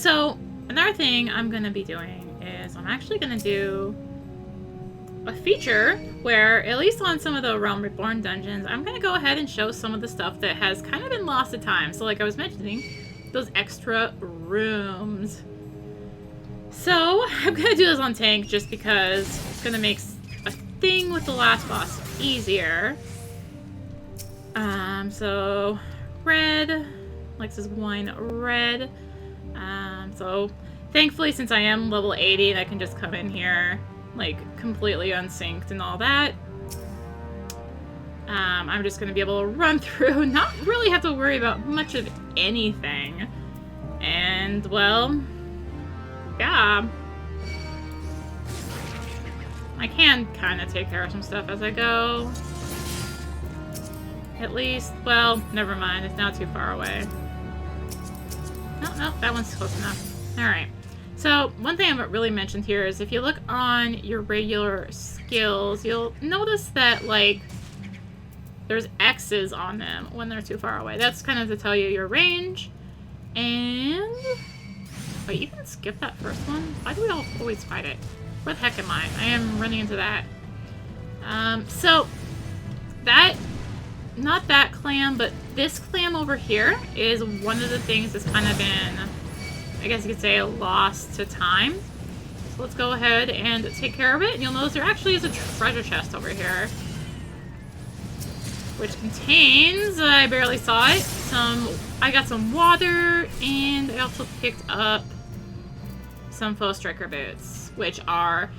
So, another thing I'm going to be doing is I'm actually going to do a feature where, at least on some of the Realm Reborn dungeons, I'm going to go ahead and show some of the stuff that has kind of been lost to time. So like I was mentioning, those extra rooms. So I'm going to do this on tank just because it's going to make a thing with the last boss easier. So red, Lex's wine red. So thankfully, since I am level 80, I can just come in here like completely unsynced and all that. I'm just going to be able to run through, not really have to worry about much of anything. And, well, yeah. I can kind of take care of some stuff as I go. At least, well, never mind. It's now too far away. No, that one's close enough. Alright. So, one thing I haven't really mentioned here is if you look on your regular skills, you'll notice that, like, there's X's on them when they're too far away. That's kind of to tell you your range. And... wait, you can skip that first one? Why do we always fight it? Where the heck am I? I am running into that. So, that... not that clam, but this clam over here is one of the things that's kind of been, I guess you could say, lost to time. So let's go ahead and take care of it. And you'll notice there actually is a treasure chest over here, which contains, I barely saw it, I got some water, and I also picked up some faux striker boots, which are...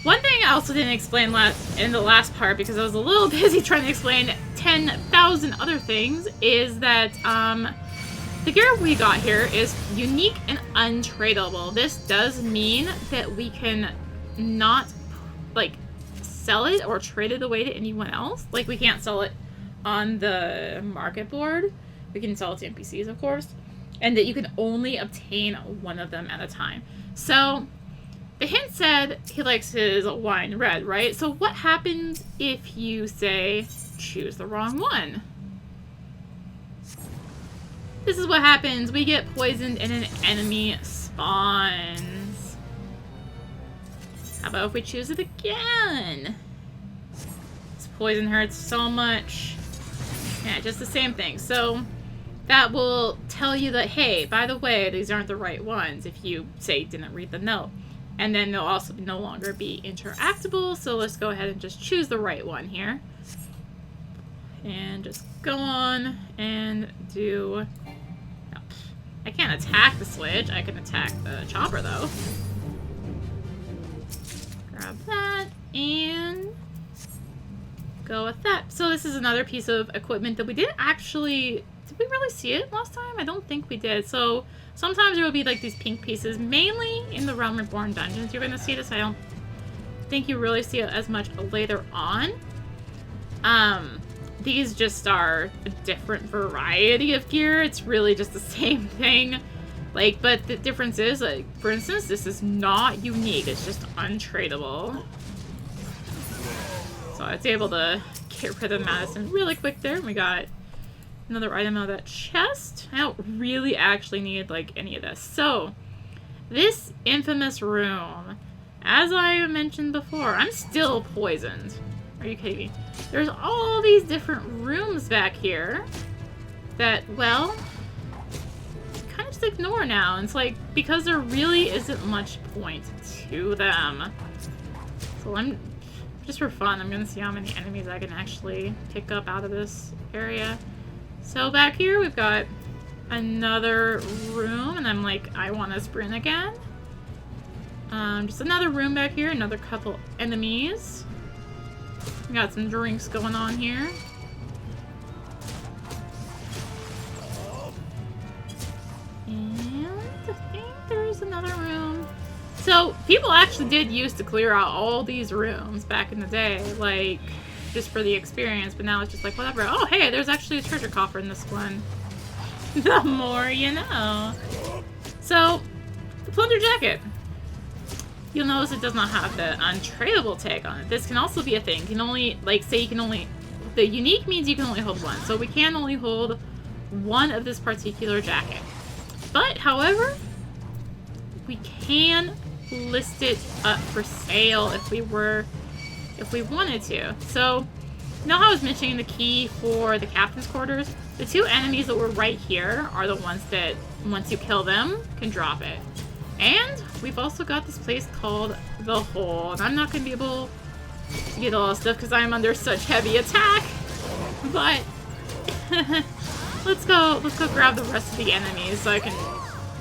one thing I also didn't explain in the last part, because I was a little busy trying to explain 10,000 other things, is that the gear we got here is unique and untradeable. This does mean that we can not, like, sell it or trade it away to anyone else. Like, we can't sell it on the market board. We can sell it to NPCs, of course. And that you can only obtain one of them at a time. So... the hint said he likes his wine red, right? So what happens if you, say, choose the wrong one? This is what happens. We get poisoned and an enemy spawns. How about if we choose it again? This poison hurts so much. Yeah, just the same thing. So that will tell you that, hey, by the way, these aren't the right ones if you, say, didn't read the note. And then they'll also no longer be interactable. So let's go ahead and just choose the right one here. And just go on and do... oh, I can't attack the switch. I can attack the chopper, though. Grab that and go with that. So this is another piece of equipment that we didn't actually... did we really see it last time? I don't think we did. So... sometimes there will be like these pink pieces, mainly in the Realm Reborn dungeons. You're going to see this. I don't think you really see it as much later on. These just are a different variety of gear. It's really just the same thing. Like, but the difference is, like, for instance, this is not unique. It's just untradeable. So I was able to get rid of Madison really quick there. We got another item out of that chest. I don't really actually need, like, any of this. So, this infamous room, as I mentioned before, I'm still poisoned. Are you kidding me? There's all these different rooms back here that, well, kind of just ignore now. And it's like, because there really isn't much point to them. So I'm, just for fun, I'm going to see how many enemies I can actually pick up out of this area. So back here we've got another room, and I'm like, I want to sprint again. Just another room back here, another couple enemies. We got some drinks going on here. And I think there's another room. So people actually did used to clear out all these rooms back in the day, like, just for the experience, but now it's just like, whatever. Oh, hey, there's actually a treasure coffer in this one. The more you know. So, the plunder jacket. You'll notice it does not have the untradeable tag on it. This can also be a thing. You can only, like, say you can only... the unique means you can only hold one. So we can only hold one of this particular jacket. But, however, we can list it up for sale if we wanted to. So, you know how I was mentioning the key for the captain's quarters? The two enemies that were right here are the ones that, once you kill them, can drop it. And we've also got this place called the Hole. And I'm not going to be able to get all this stuff because I'm under such heavy attack. But let's go grab the rest of the enemies so I can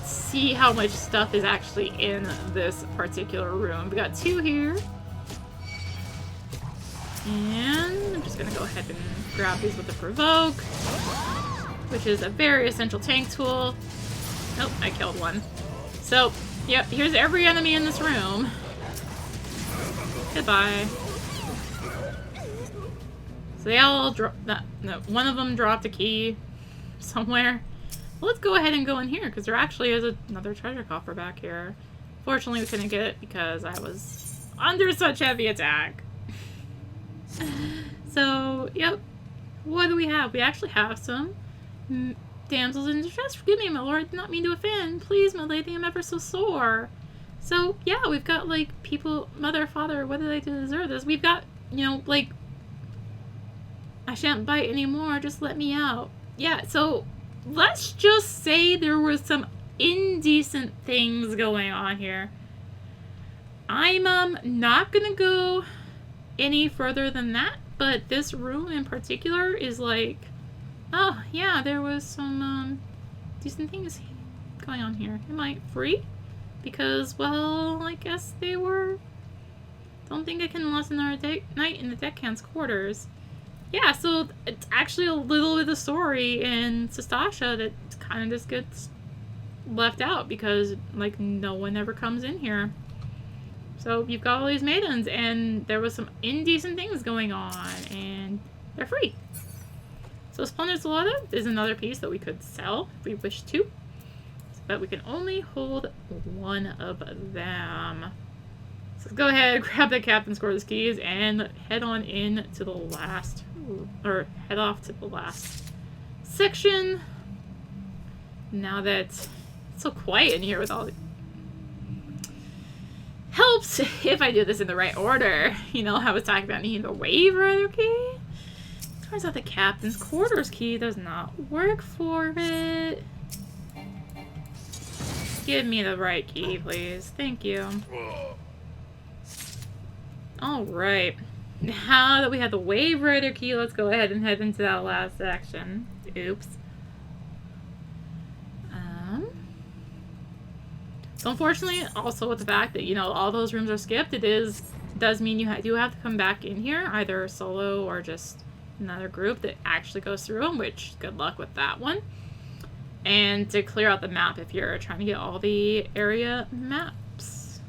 see how much stuff is actually in this particular room. We got two here. And I'm just gonna go ahead and grab these with the provoke, which is a very essential tank tool. Nope, I killed one. So, yep, here's every enemy in this room. Goodbye. So they all dropped. No, one of them dropped a key somewhere. Well, let's go ahead and go in here because there actually is another treasure coffer back here. Fortunately, we couldn't get it because I was under such heavy attack. So, yep. What do we have? We actually have some damsels in distress. Forgive me, my lord. I did not mean to offend. Please, my lady, I'm ever so sore. So, yeah, we've got, like, people, mother, father, what did I do to deserve this? We've got, you know, like, I shan't bite anymore. Just let me out. Yeah, so let's just say there was some indecent things going on here. I'm not gonna go any further than that, but this room in particular is like, oh yeah, there was some decent things going on here. Am I free? Because, well, I guess they were. Don't think I can last another night in the deckhand's quarters. Yeah, so it's actually a little bit of story in Sastasha that kind of just gets left out because, like, no one ever comes in here. So you've got all these maidens, and there was some indecent things going on, and they're free. So Splendid Salata is another piece that we could sell if we wish to, but we can only hold one of them. So let's go ahead, grab the captain's quarters keys, and head on in to the last, or head off to the last section. Now that it's so quiet in here with all the... Helps if I do this in the right order. You know how I was talking about needing the waiver key? Turns out the captain's quarters key does not work for it. Give me the right key, please. Thank you. Alright. Now that we have the wave rider key, let's go ahead and head into that last section. Oops. So unfortunately, also with the fact that, you know, all those rooms are skipped, it does mean you do have to come back in here, either solo or just another group that actually goes through them, which good luck with that one. And to clear out the map if you're trying to get all the area maps.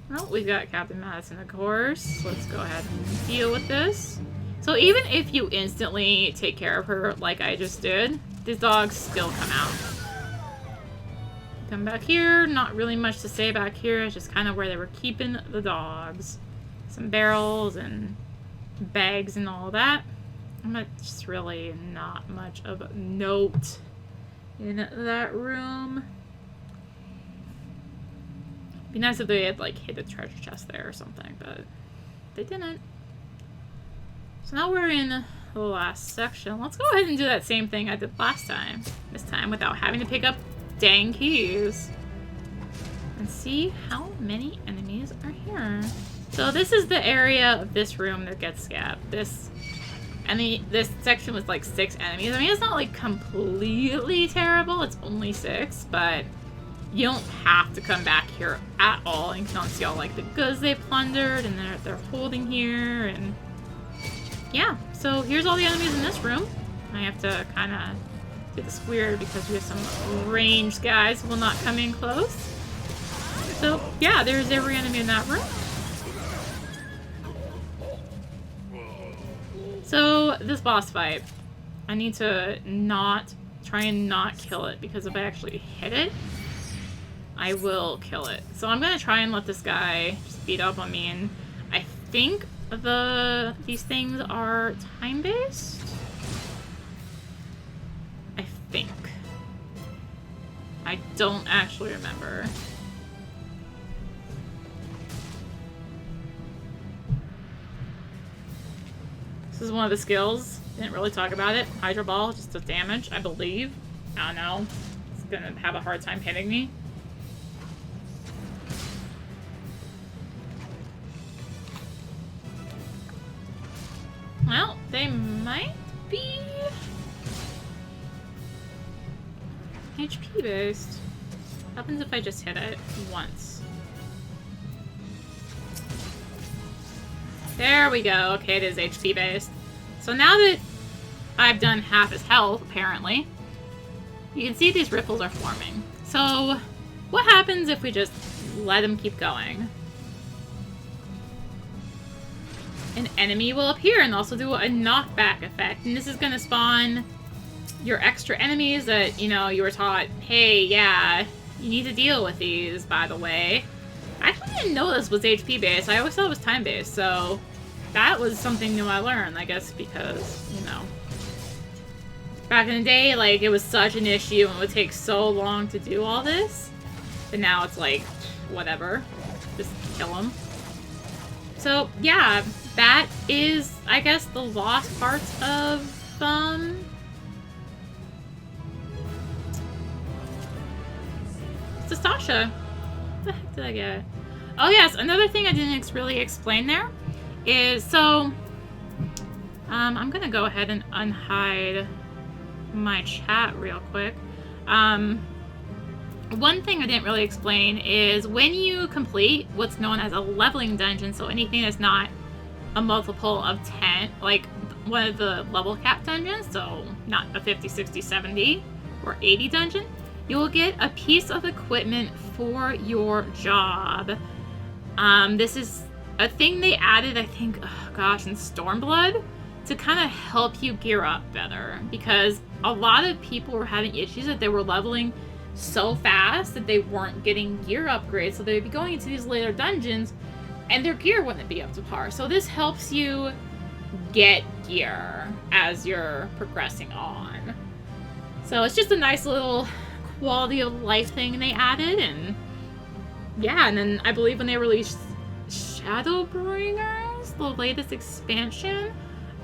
Well, we've got Captain Madison, of course. Let's go ahead and deal with this. So even if you instantly take care of her like I just did, these dogs still come out. Come back here, not really much to say back here, it's just kind of where they were keeping the dogs. Some barrels and bags and all that. But just really not much of note in that room. Be nice if they had like hid a treasure chest there or something, but they didn't. So now we're in the last section. Let's go ahead and do that same thing I did last time. This time without having to pick up dang keys. And see how many enemies are here. So this is the area of this room that gets scabbed. This section was like 6 enemies. I mean, it's not like completely terrible. It's only 6, but you don't have to come back here at all. And you can see all like the goods they plundered and they're holding here. And yeah, so here's all the enemies in this room. I have to kind of do this weird because we have some ranged guys who will not come in close. So yeah, there's every enemy in that room. So this boss fight, I need to try and not kill it, because if I actually hit it, I will kill it. So I'm gonna try and let this guy just beat up on me, and I think these things are time-based. I think. I don't actually remember. This is one of the skills. Didn't really talk about it. Hydro Ball, just does damage, I believe. I don't know. It's gonna have a hard time hitting me. Well, they might be HP based. What happens if I just hit it once? There we go. Okay, it is HP based. So now that I've done half his health, apparently, you can see these ripples are forming. So what happens if we just let him keep going? An enemy will appear and also do a knockback effect. And this is going to spawn your extra enemies that, you know, you were taught, hey, yeah, you need to deal with these, by the way. I actually didn't know this was HP based. I always thought it was time based, so that was something new I learned, I guess, because, you know, back in the day, like, it was such an issue and it would take so long to do all this. But now it's like, whatever. Just kill them. So, yeah, that is, I guess, the lost parts of, Sastasha. What the heck did I get? Oh, yes, another thing I didn't really explain there is, so, I'm gonna go ahead and unhide my chat real quick. One thing I didn't really explain is when you complete what's known as a leveling dungeon, so anything that's not a multiple of 10, like one of the level cap dungeons, so not a 50, 60, 70, or 80 dungeon, you will get a piece of equipment for your job. This is a thing they added, I think, oh gosh, in Stormblood to kind of help you gear up better, because a lot of people were having issues that they were leveling so fast that they weren't getting gear upgrades, so they'd be going into these later dungeons and their gear wouldn't be up to par. So this helps you get gear as you're progressing on. So it's just a nice little quality of life thing they added. And yeah, and then I believe when they released Shadowbringers, the latest expansion,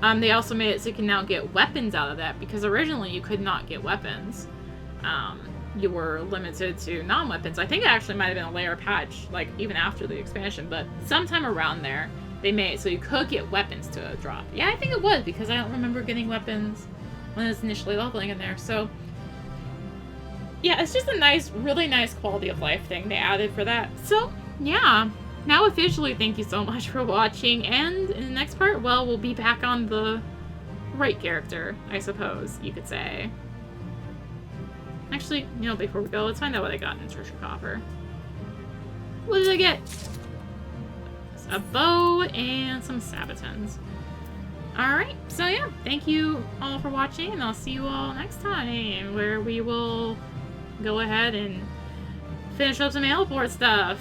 they also made it so you can now get weapons out of that, because originally you could not get weapons. You were limited to non-weapons. I think it actually might have been a layer patch, like, even after the expansion, but sometime around there, they made it so you could get weapons to drop. Yeah, I think it was, because I don't remember getting weapons when I was initially leveling in there, so yeah, it's just a nice, really nice quality of life thing they added for that. So, yeah. Now officially, thank you so much for watching, and in the next part, well, we'll be back on the right character, I suppose you could say. Actually, you know, before we go, let's find out what I got in Treasure Coffer. What did I get? A bow and some sabatons. Alright, so yeah, thank you all for watching, and I'll see you all next time, where we will go ahead and finish up some Ailport stuff.